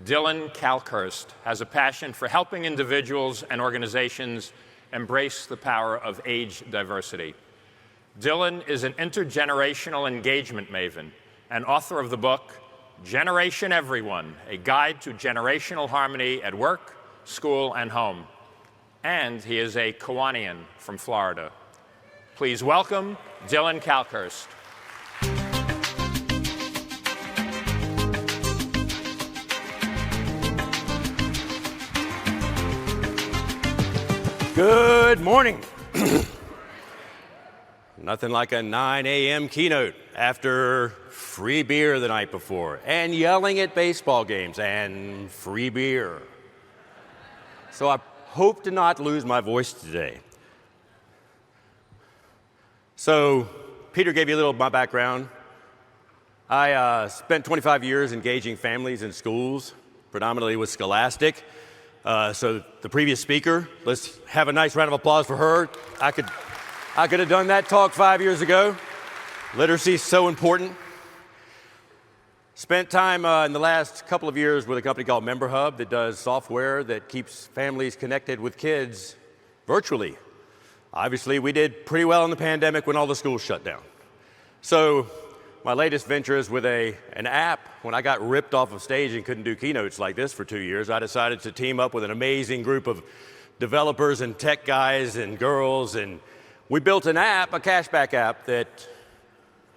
Dylan Kalkhurst has a passion for helping individuals and organizations embrace the power of age diversity. Dylan is an intergenerational engagement maven and author of the book, Generation Everyone, a guide to generational harmony at work, school, and home. And he is a Kiwanian from Florida. Please welcome Dylan Kalkhurst. Good morning. Nothing like a 9 a.m. keynote after free beer the night before and yelling at baseball games and free beer. So I hope to not lose my voice today. So Peter gave you a little of my background. I spent 25 years engaging families in schools, predominantly with Scholastic. So the previous speaker, let's have a nice round of applause for her. I could have done that talk 5 years ago. Literacy is so important. Spent time in the last couple of years with a company called MemberHub that does software that keeps families connected with kids virtually. Obviously, we did pretty well in the pandemic when all the schools shut down. So my latest venture is with an app. When I got ripped off of stage and couldn't do keynotes like this for 2 years, I decided to team up with an amazing group of developers and tech guys and girls, and we built an app, a cashback app, that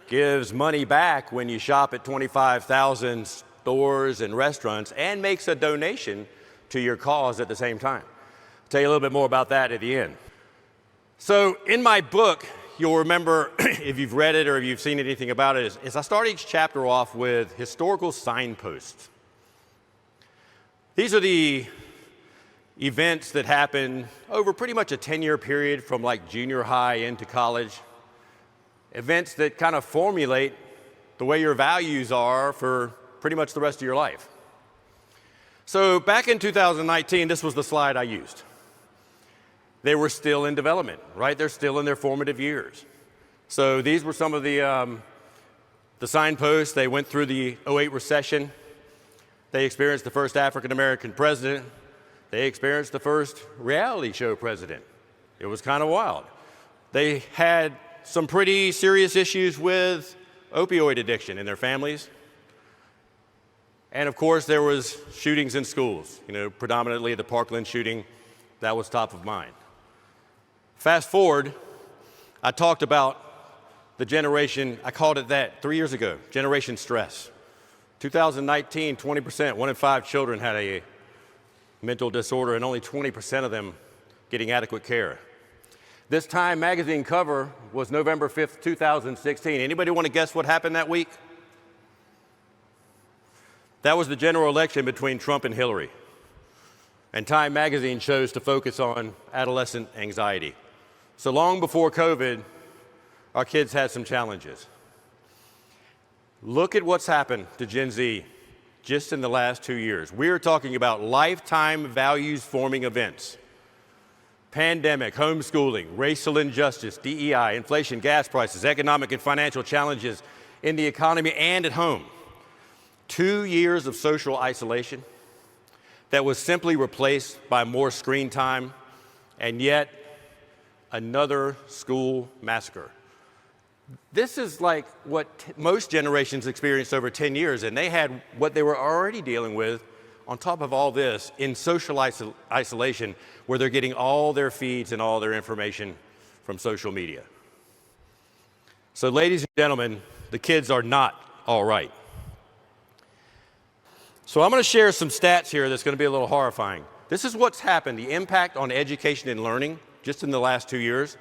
gives money back when you shop at 25,000 stores and restaurants and makes a donation to your cause at the same time. I'll tell you a little bit more about that at the end. So in my book, you'll remember, if you've read it or if you've seen anything about it, is I start each chapter off with historical signposts. These are the events that happen over pretty much a 10-year period from like junior high into college. Events that kind of formulate the way your values are for pretty much the rest of your life. So back in 2019, this was the slide I used. They were still in development, right? They're still in their formative years. So these were some of the signposts. They went through the '08 recession. They experienced the first African-American president. They experienced the first reality show president. It was kind of wild. They had some pretty serious issues with opioid addiction in their families. And of course, there was shootings in schools, predominantly the Parkland shooting. That was top of mind. Fast forward, I talked about the generation, I called it that 3 years ago, generation stress. 2019, 20%, 1 in 5 children had a mental disorder and only 20% of them getting adequate care. This Time magazine cover was November 5th, 2016. Anybody want to guess what happened that week? That was the general election between Trump and Hillary. And Time magazine chose to focus on adolescent anxiety. So long before COVID, our kids had some challenges. Look at what's happened to Gen Z just in the last 2 years. We're talking about lifetime values-forming events. Pandemic, homeschooling, racial injustice, DEI, inflation, gas prices, economic and financial challenges in the economy and at home. 2 years of social isolation that was simply replaced by more screen time, and yet another school massacre. This is like what most generations experienced over 10 years, and they had what they were already dealing with on top of all this in social isolation, where they're getting all their feeds and all their information from social media. So ladies and gentlemen, the kids are not all right. So I'm going to share some stats here that's going to be a little horrifying. This is what's happened, the impact on education and learning just in the last 2 years.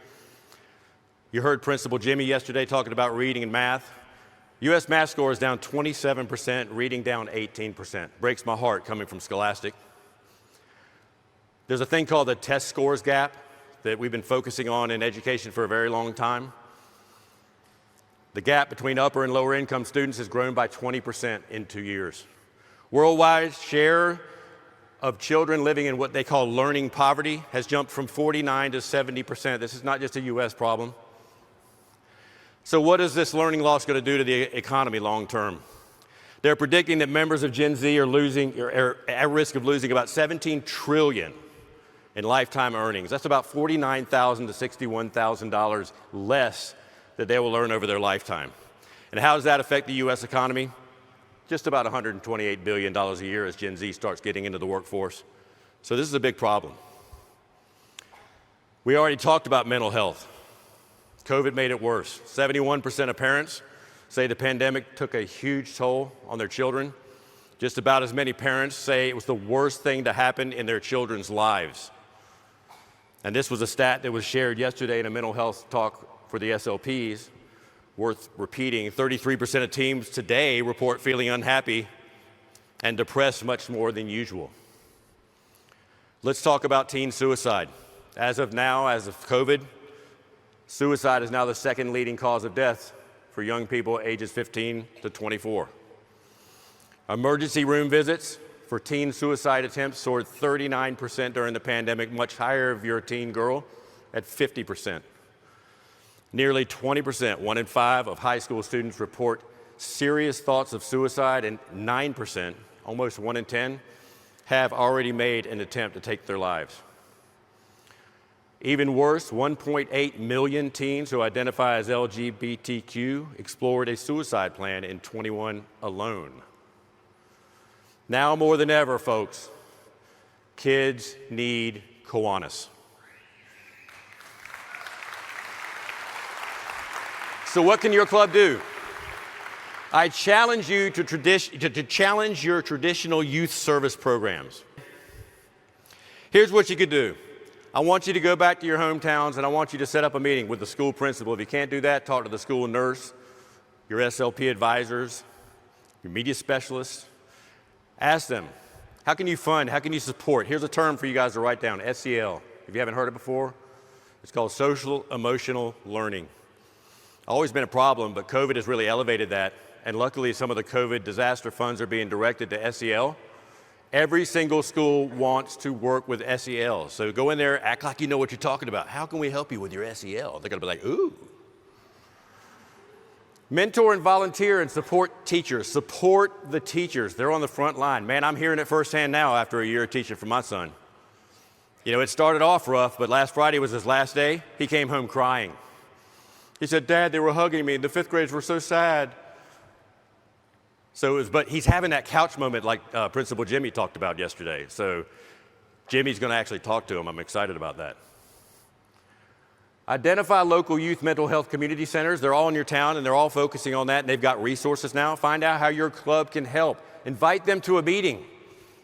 You heard Principal Jimmy yesterday talking about reading and math. U.S. math score is down 27%, reading down 18%. Breaks my heart coming from Scholastic. There's a thing called the test scores gap that we've been focusing on in education for a very long time. The gap between upper and lower income students has grown by 20% in 2 years. Worldwide share of children living in what they call learning poverty has jumped from 49 to 70%. This is not just a U.S. problem. So what is this learning loss going to do to the economy long term? They're predicting that members of Gen Z are at risk of losing about $17 trillion in lifetime earnings. That's about $49,000 to $61,000 less that they will earn over their lifetime. And how does that affect the U.S. economy? Just about $128 billion a year as Gen Z starts getting into the workforce. So this is a big problem. We already talked about mental health. COVID made it worse. 71% of parents say the pandemic took a huge toll on their children. Just about as many parents say it was the worst thing to happen in their children's lives. And this was a stat that was shared yesterday in a mental health talk for the SLPs, worth repeating. 33% of teens today report feeling unhappy and depressed much more than usual. Let's talk about teen suicide. As of now, as of COVID, suicide is now the second leading cause of death for young people ages 15 to 24. Emergency room visits for teen suicide attempts soared 39% during the pandemic, much higher if you're a teen girl, at 50%. Nearly 20%, 1 in 5 of high school students report serious thoughts of suicide, and 9%, almost 1 in 10, have already made an attempt to take their lives. Even worse, 1.8 million teens who identify as LGBTQ explored a suicide plan in 21 alone. Now more than ever, folks, kids need Kiwanis. So what can your club do? I challenge you to challenge your traditional youth service programs. Here's what you could do. I want you to go back to your hometowns, and I want you to set up a meeting with the school principal. If you can't do that, talk to the school nurse, your SLP advisors, your media specialists. Ask them, how can you fund, how can you support? Here's a term for you guys to write down, SEL. If you haven't heard it before, it's called social emotional learning. Always been a problem, but COVID has really elevated that, and luckily some of the COVID disaster funds are being directed to SEL. Every single school wants to work with SEL. So go in there, act like you know what you're talking about. How can we help you with your SEL? They're gonna be like, ooh. Mentor and volunteer and support teachers. Support the teachers. They're on the front line. Man, I'm hearing it firsthand now after a year of teaching for my son. You know, it started off rough, but last Friday was his last day. He came home crying. He said, Dad, they were hugging me. The fifth graders were so sad. But he's having that couch moment like Principal Jimmy talked about yesterday. So Jimmy's going to actually talk to him. I'm excited about that. Identify local youth mental health community centers. They're all in your town, and they're all focusing on that, and they've got resources now. Find out how your club can help. Invite them to a meeting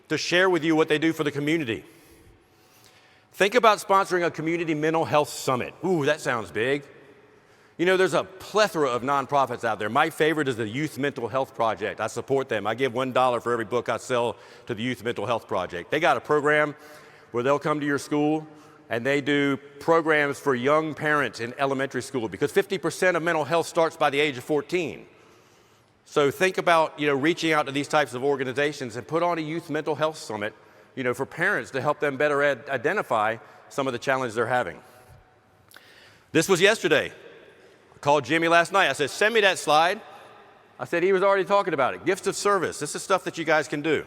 to share with you what they do for the community. Think about sponsoring a community mental health summit. Ooh, that sounds big. You know, there's a plethora of nonprofits out there. My favorite is the Youth Mental Health Project. I support them. I give $1 for every book I sell to the Youth Mental Health Project. They got a program where they'll come to your school and they do programs for young parents in elementary school, because 50% of mental health starts by the age of 14. So think about, reaching out to these types of organizations and put on a Youth Mental Health Summit, for parents to help them better identify some of the challenges they're having. This was yesterday. I called Jimmy last night. I said, send me that slide. I said, he was already talking about it. Gifts of service. This is stuff that you guys can do.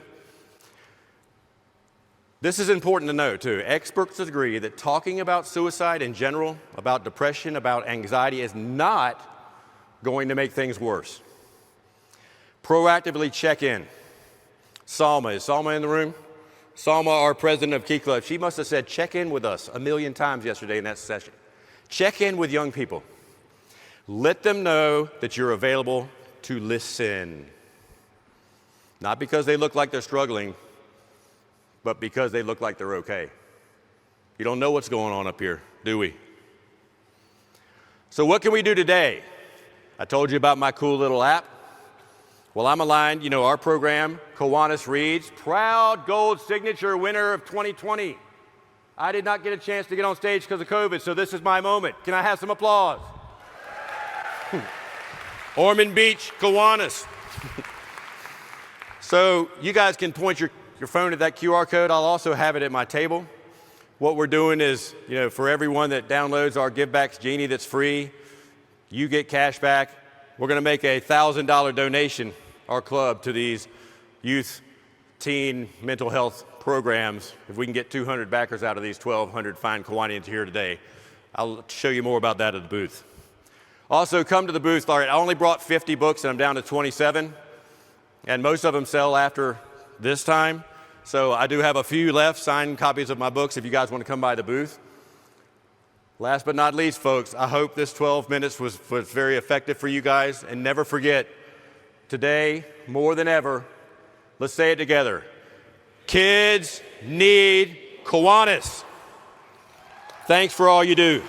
This is important to know, too. Experts agree that talking about suicide in general, about depression, about anxiety, is not going to make things worse. Proactively check in. Salma, is Salma in the room? Salma, our president of Key Club, she must have said, check in with us 1,000,000 times yesterday in that session. Check in with young people. Let them know that you're available to listen. Not because they look like they're struggling, but because they look like they're okay. You don't know what's going on up here, do we? So what can we do today? I told you about my cool little app. Well, I'm aligned. Our program, Kiwanis reads, proud gold signature winner of 2020. I did not get a chance to get on stage because of COVID, so this is my moment. Can I have some applause? Ormond Beach, Kiwanis. So you guys can point your phone at that QR code. I'll also have it at my table. What we're doing is, for everyone that downloads our GiveBacks Genie that's free, you get cash back. We're going to make a $1,000 donation our club to these youth, teen mental health programs. If we can get 200 backers out of these 1,200 fine Kiwanians here today, I'll show you more about that at the booth. Also, come to the booth. All right, I only brought 50 books, and I'm down to 27, and most of them sell after this time. So I do have a few left, signed copies of my books if you guys want to come by the booth. Last but not least, folks, I hope this 12 minutes was very effective for you guys. And never forget, today, more than ever, let's say it together. Kids need Kiwanis. Thanks for all you do.